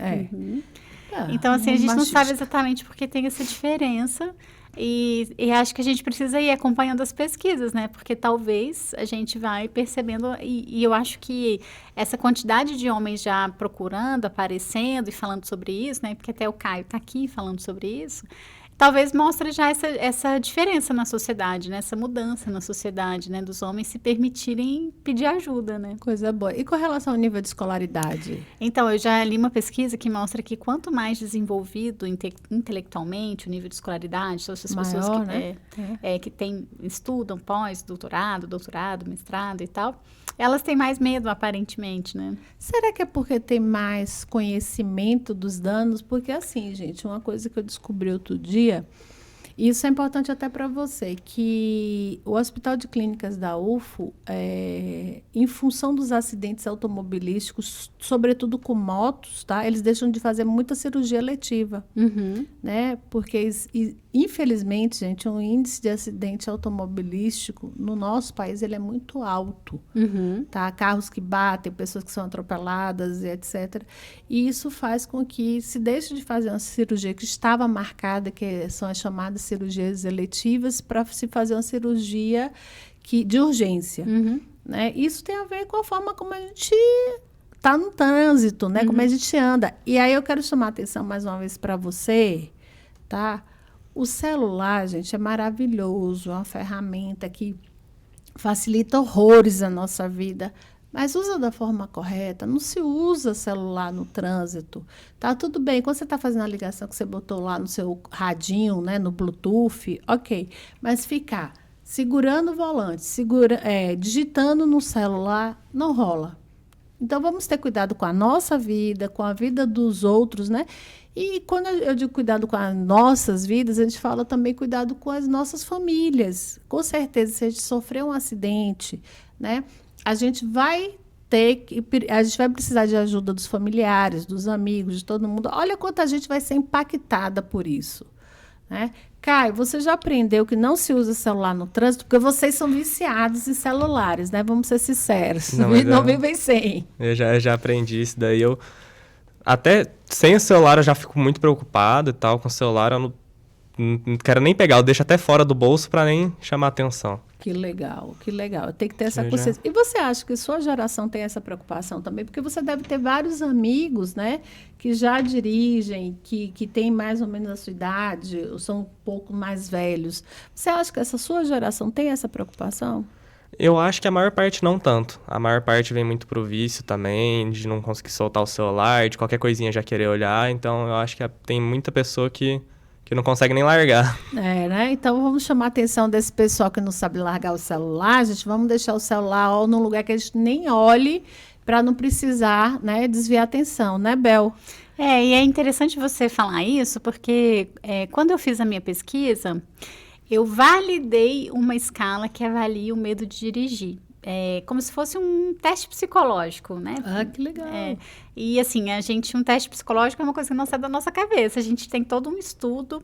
Então, assim, a gente não sabe exatamente por que tem essa diferença. E acho que a gente precisa ir acompanhando as pesquisas, né? Porque talvez a gente vai percebendo, e eu acho que essa quantidade de homens já procurando, aparecendo e falando sobre isso, né? Porque até o Caio está aqui falando sobre isso. Talvez mostre já essa diferença na sociedade, né? Essa mudança na sociedade, né? Dos homens se permitirem pedir ajuda, né? Coisa boa. E com relação ao nível de escolaridade? Então, eu já li uma pesquisa que mostra que quanto mais desenvolvido intelectualmente o nível de escolaridade, são essas pessoas Maior, que que estudam doutorado, mestrado e tal, elas têm mais medo, aparentemente, né? Será que é porque tem mais conhecimento dos danos? Porque assim, gente, uma coisa que eu descobri outro dia, e isso é importante até para você, que o Hospital de Clínicas da UFO, em função dos acidentes automobilísticos, sobretudo com motos, tá? Eles deixam de fazer muita cirurgia letiva, né? Porque, infelizmente, gente, o índice de acidente automobilístico no nosso país ele é muito alto, tá? Carros que batem, pessoas que são atropeladas, e etc. E isso faz com que se deixe de fazer uma cirurgia que estava marcada, que são as chamadas cirurgias eletivas, para se fazer uma cirurgia de urgência. Né? Isso tem a ver com a forma como a gente está no trânsito, né? Como a gente anda. E aí eu quero chamar a atenção mais uma vez para você, tá? O celular, gente, é maravilhoso, é uma ferramenta que facilita horrores a nossa vida, mas usa da forma correta, não se usa celular no trânsito. Tá tudo bem, quando você está fazendo a ligação que você botou lá no seu radinho, né, no Bluetooth, ok, mas ficar segurando o volante, digitando no celular, não rola. Então, vamos ter cuidado com a nossa vida, com a vida dos outros, né? E quando eu digo cuidado com as nossas vidas, a gente fala também cuidado com as nossas famílias. Com certeza, se a gente sofrer um acidente, né? A gente vai precisar de ajuda dos familiares, dos amigos, de todo mundo. Olha quanta gente vai ser impactada por isso, né? Caio, você já aprendeu que não se usa celular no trânsito porque vocês são viciados em celulares, né? Vamos ser sinceros. Não vivem sem. Eu já aprendi isso daí. Eu até sem o celular eu já fico muito preocupado e tal. Com o celular eu não quero nem pegar. Eu deixo até fora do bolso para nem chamar atenção. Que legal, que legal. Tem que ter essa consciência. E você acha que sua geração tem essa preocupação também? Porque você deve ter vários amigos, né, que já dirigem, que têm mais ou menos a sua idade, ou são um pouco mais velhos. Você acha que essa sua geração tem essa preocupação? Eu acho que a maior parte não tanto. A maior parte vem muito pro vício também, de não conseguir soltar o celular, de qualquer coisinha já querer olhar. Então, eu acho que tem muita pessoa que não consegue nem largar. Né? Então, vamos chamar a atenção desse pessoal que não sabe largar o celular, gente. Vamos deixar o celular num lugar que a gente nem olhe para não precisar, né, desviar a atenção, né, Bel? E é interessante você falar isso, porque quando eu fiz a minha pesquisa, eu validei uma escala que avalia o medo de dirigir. Como se fosse um teste psicológico, né? Ah, que legal. E assim, um teste psicológico é uma coisa que não sai da nossa cabeça. A gente tem todo um estudo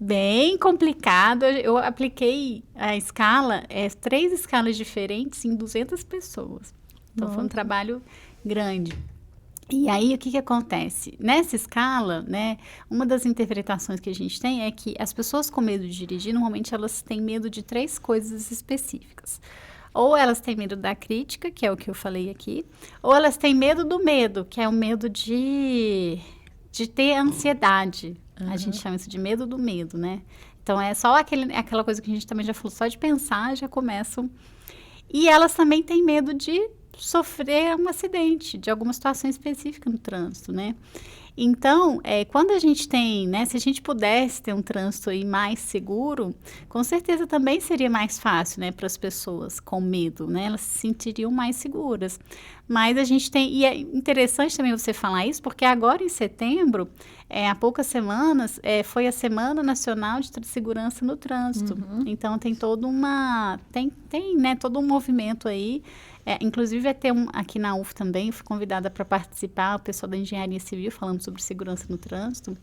bem complicado. Eu apliquei a escala, 3 escalas diferentes em 200 pessoas. Então, foi um trabalho grande. E aí, o que acontece? Nessa escala, né, uma das interpretações que a gente tem é que as pessoas com medo de dirigir, normalmente elas têm medo de 3 coisas específicas. Ou elas têm medo da crítica, que é o que eu falei aqui, ou elas têm medo do medo, que é o medo de ter ansiedade. A gente chama isso de medo do medo, né? Então, é só aquela coisa que a gente também já falou, só de pensar já começam. E elas também têm medo de sofrer um acidente, de alguma situação específica no trânsito, né? Então, quando a gente tem, né, se a gente pudesse ter um trânsito aí mais seguro, com certeza também seria mais fácil, né, para as pessoas com medo, né? Elas se sentiriam mais seguras. Mas a gente tem, e é interessante também você falar isso, porque agora em setembro, há poucas semanas, foi a Semana Nacional de Segurança no Trânsito. Então, tem toda né, todo um movimento aí. Inclusive, vai ter aqui na UF também, eu fui convidada para participar, o pessoal da Engenharia Civil, falando sobre segurança no trânsito.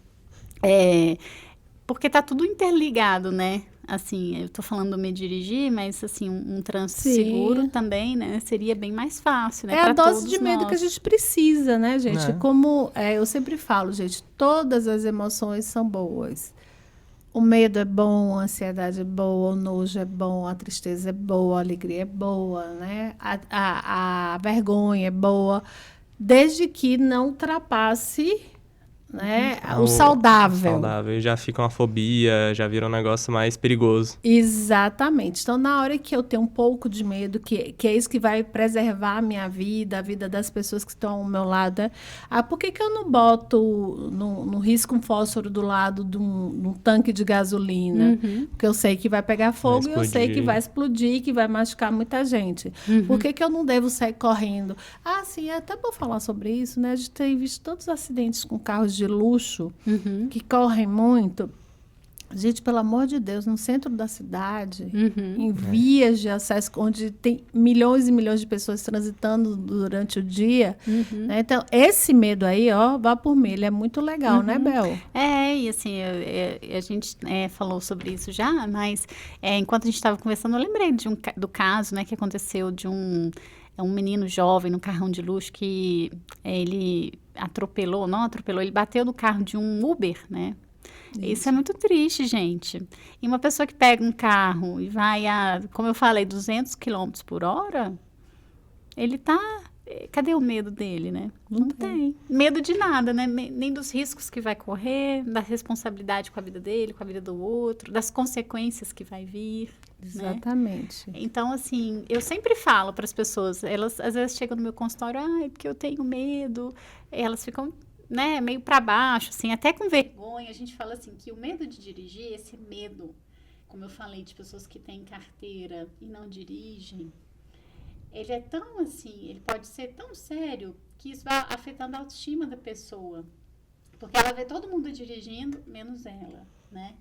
Porque está tudo interligado, né? Assim, eu estou falando do me dirigir, mas assim, um trânsito seguro também, né? Seria bem mais fácil, né? É a dose de medo que a gente precisa, né, gente? Como eu sempre falo, gente, todas as emoções são boas. O medo é bom, a ansiedade é boa, o nojo é bom, a tristeza é boa, a alegria é boa, né? A vergonha é boa, desde que não ultrapasse, né, o saudável. Saudável, já fica uma fobia, já vira um negócio mais perigoso. Exatamente. Então, na hora que eu tenho um pouco de medo, que é isso que vai preservar a minha vida, a vida das pessoas que estão ao meu lado, por que eu não boto no risco um fósforo do lado de um tanque de gasolina? Porque eu sei que vai pegar fogo e eu sei que vai explodir, que vai machucar muita gente. Por que eu não devo sair correndo? Sim, é até bom falar sobre isso, né? A gente tem visto tantos acidentes com carros de luxo que correm muito. Gente, pelo amor de Deus, no centro da cidade, em vias de acesso, onde tem milhões e milhões de pessoas transitando durante o dia, né? Então, esse medo aí, vá por mim, ele é muito legal, né, Bel? E assim, a gente falou sobre isso já, mas enquanto a gente estava conversando, eu lembrei do caso, né, que aconteceu de um menino jovem no carrão de luxo que ele ele bateu no carro de um Uber, né? Isso é muito triste, gente. E uma pessoa que pega um carro e vai como eu falei, 200 km por hora, ele tá... Cadê o medo dele, né? Não tem. Medo de nada, né? Nem dos riscos que vai correr, da responsabilidade com a vida dele, com a vida do outro, das consequências que vai vir. Exatamente. Né? Então, assim, eu sempre falo para as pessoas, elas às vezes chegam no meu consultório, porque eu tenho medo, elas ficam, né, meio para baixo, assim, até com vergonha. A gente fala assim, que o medo de dirigir, esse medo, como eu falei, de pessoas que têm carteira e não dirigem, ele é tão assim, ele pode ser tão sério que isso vai afetando a autoestima da pessoa. Porque ela vê todo mundo dirigindo, menos ela, né?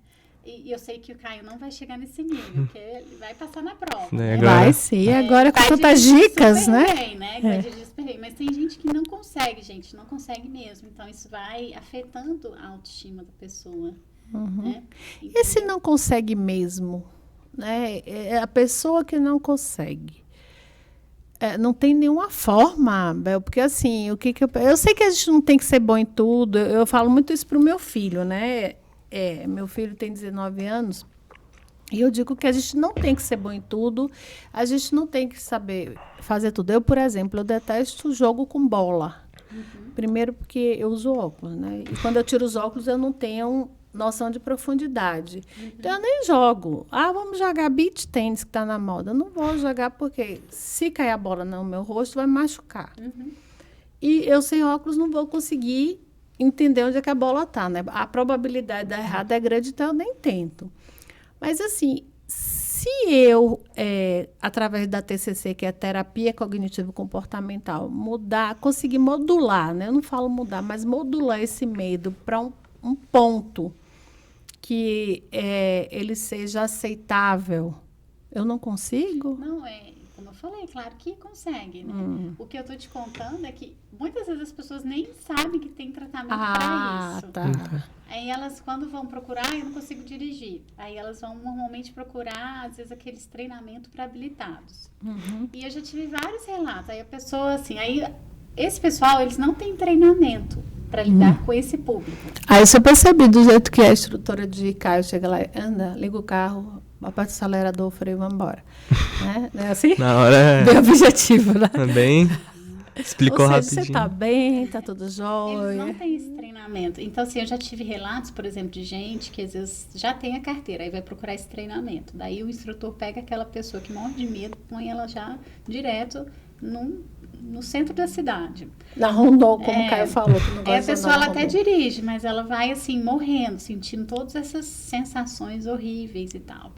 E eu sei que o Caio não vai chegar nesse nível, porque ele vai passar na prova. Né? Vai sim, agora com tantas dicas, né? Bem, né? Vai dirigir super bem. Mas tem gente que não consegue, gente, não consegue mesmo. Então, isso vai afetando a autoestima da pessoa. Né? E se não consegue mesmo? Né? É a pessoa que não consegue. Não tem nenhuma forma, Bel, porque assim, eu sei que a gente não tem que ser bom em tudo, eu falo muito isso pro meu filho, né? Meu filho tem 19 anos, e eu digo que a gente não tem que ser bom em tudo, a gente não tem que saber fazer tudo. Eu, por exemplo, eu detesto jogo com bola. Primeiro porque eu uso óculos, né? E quando eu tiro os óculos, eu não tenho noção de profundidade. Então, eu nem jogo. Vamos jogar beach tênis, que está na moda. Eu não vou jogar porque se cair a bola no meu rosto, vai me machucar. E eu, sem óculos, não vou conseguir entender onde é que a bola está, né? A probabilidade de dar errado é grande, então eu nem tento. Mas, assim, se eu, através da TCC, que é a Terapia Cognitivo-Comportamental, conseguir modular, né? Eu não falo mudar, mas modular esse medo para um ponto que ele seja aceitável, eu não consigo? Não, como eu falei, claro que consegue, né? O que eu tô te contando é que muitas vezes as pessoas nem sabem que tem tratamento para isso. Tá. Aí elas, quando vão procurar, eu não consigo dirigir. Aí elas vão normalmente procurar, às vezes, aqueles treinamentos para habilitados. E eu já tive vários relatos. Aí a pessoa, assim, esse pessoal, eles não têm treinamento para lidar com esse público. Aí eu percebi do jeito que a instrutora de Caio chega lá, anda, liga o carro, aperta o acelerador, o freio e vamos embora. Né? Não é assim? Na hora Bem objetivo, né? Bem, explicou Ou seja, rapidinho. você tá bem, tá tudo Eles jóia. não têm esse treinamento. Então, assim, eu já tive relatos, por exemplo, de gente que às vezes já tem a carteira, aí vai procurar esse treinamento. Daí o instrutor pega aquela pessoa que morre de medo, põe ela já direto no centro da cidade. Na Rondon, como o Caio falou, que não gosta Aí a de pessoa andar ela na até Rondon. dirige, mas ela vai assim, morrendo, sentindo todas essas sensações horríveis e tal.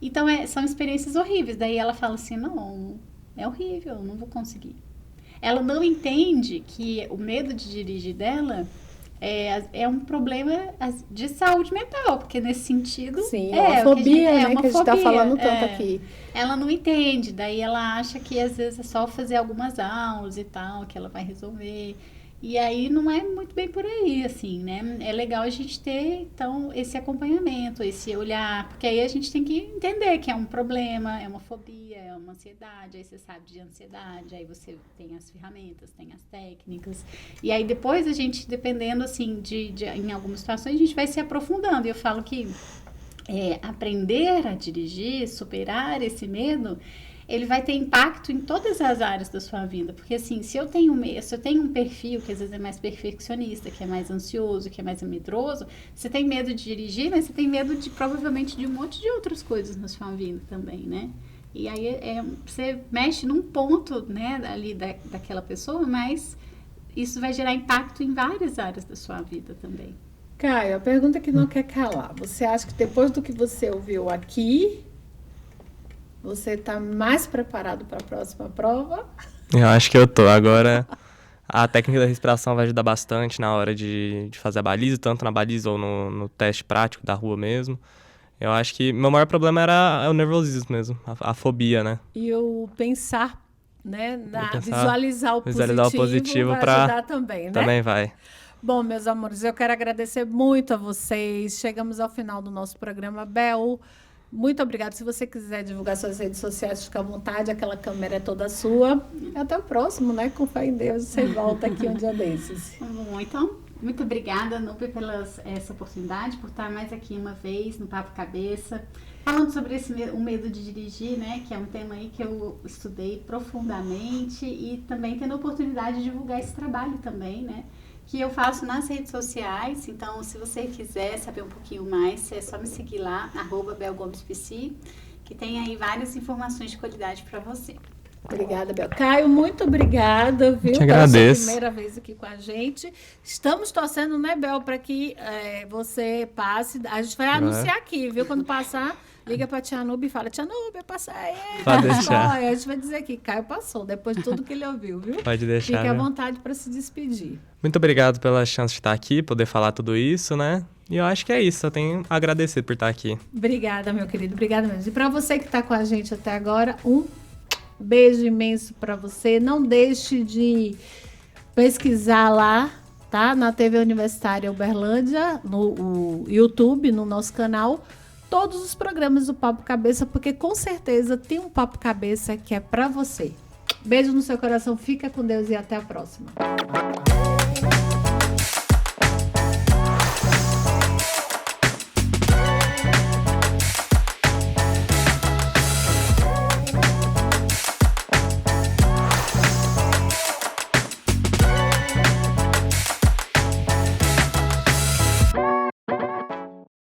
Então, são experiências horríveis. Daí ela fala assim, não, é horrível, eu não vou conseguir. Ela não entende que o medo de dirigir dela é um problema de saúde mental, porque nesse sentido... Sim, é uma fobia, né, uma que a gente tá fobia, falando tanto aqui. Ela não entende, daí ela acha que às vezes é só fazer algumas aulas e tal, que ela vai resolver. E aí não é muito bem por aí, assim, né? É legal a gente ter, então, esse acompanhamento, esse olhar, porque aí a gente tem que entender que é um problema, é uma fobia, é uma ansiedade, aí você sabe de ansiedade, aí você tem as ferramentas, tem as técnicas. E aí depois a gente, dependendo, assim, em algumas situações, a gente vai se aprofundando. E eu falo que aprender a dirigir, superar esse medo, ele vai ter impacto em todas as áreas da sua vida. Porque, assim, se eu tenho um perfil que às vezes é mais perfeccionista, que é mais ansioso, que é mais medroso, você tem medo de dirigir, mas você tem medo provavelmente de um monte de outras coisas na sua vida também, né? E aí você mexe num ponto, né, ali daquela pessoa, mas isso vai gerar impacto em várias áreas da sua vida também. Caio, a pergunta que não quer calar. Você acha que depois do que você ouviu aqui, você está mais preparado para a próxima prova? Eu acho que eu tô. Agora, a técnica da respiração vai ajudar bastante na hora de fazer a baliza, tanto na baliza ou no teste prático da rua mesmo. Eu acho que meu maior problema era o nervosismo mesmo, a fobia, né? E o pensar, né? Visualizar o positivo vai ajudar também, né? Também vai. Bom, meus amores, eu quero agradecer muito a vocês. Chegamos ao final do nosso programa. Bel, muito obrigada. Se você quiser divulgar suas redes sociais, fica à vontade. Aquela câmera é toda sua. Até o próximo, né? Com fé em Deus, você volta aqui um dia desses. Bom, então, muito obrigada, Nupe, pela essa oportunidade, por estar mais aqui uma vez no Papo Cabeça, falando sobre o medo de dirigir, né? Que é um tema aí que eu estudei profundamente e também tendo a oportunidade de divulgar esse trabalho também, né? Que eu faço nas redes sociais. Então, se você quiser saber um pouquinho mais, é só me seguir lá, @belgomespc, que tem aí várias informações de qualidade para você. Obrigada, Bel. Caio, muito obrigada, viu? Te agradeço. Pela sua primeira vez aqui com a gente. Estamos torcendo, né, Bel, para que você passe. A gente vai anunciar aqui, viu? Quando passar, liga para a Tia Nube e fala, Tia Nube, eu passei. Pode deixar. A gente vai dizer aqui, Caio passou, depois de tudo que ele ouviu, viu? Pode deixar. Fique à viu? vontade para se despedir. Muito obrigado pela chance de estar aqui, poder falar tudo isso, né? E eu acho que é isso, eu tenho a agradecer por estar aqui. Obrigada, meu querido. Obrigada mesmo. E para você que está com a gente até agora, um beijo imenso para você. Não deixe de pesquisar lá, tá? Na TV Universitária Uberlândia, no YouTube, no nosso canal, todos os programas do Papo Cabeça, porque com certeza tem um Papo Cabeça que é para você. Beijo no seu coração, fica com Deus e até a próxima.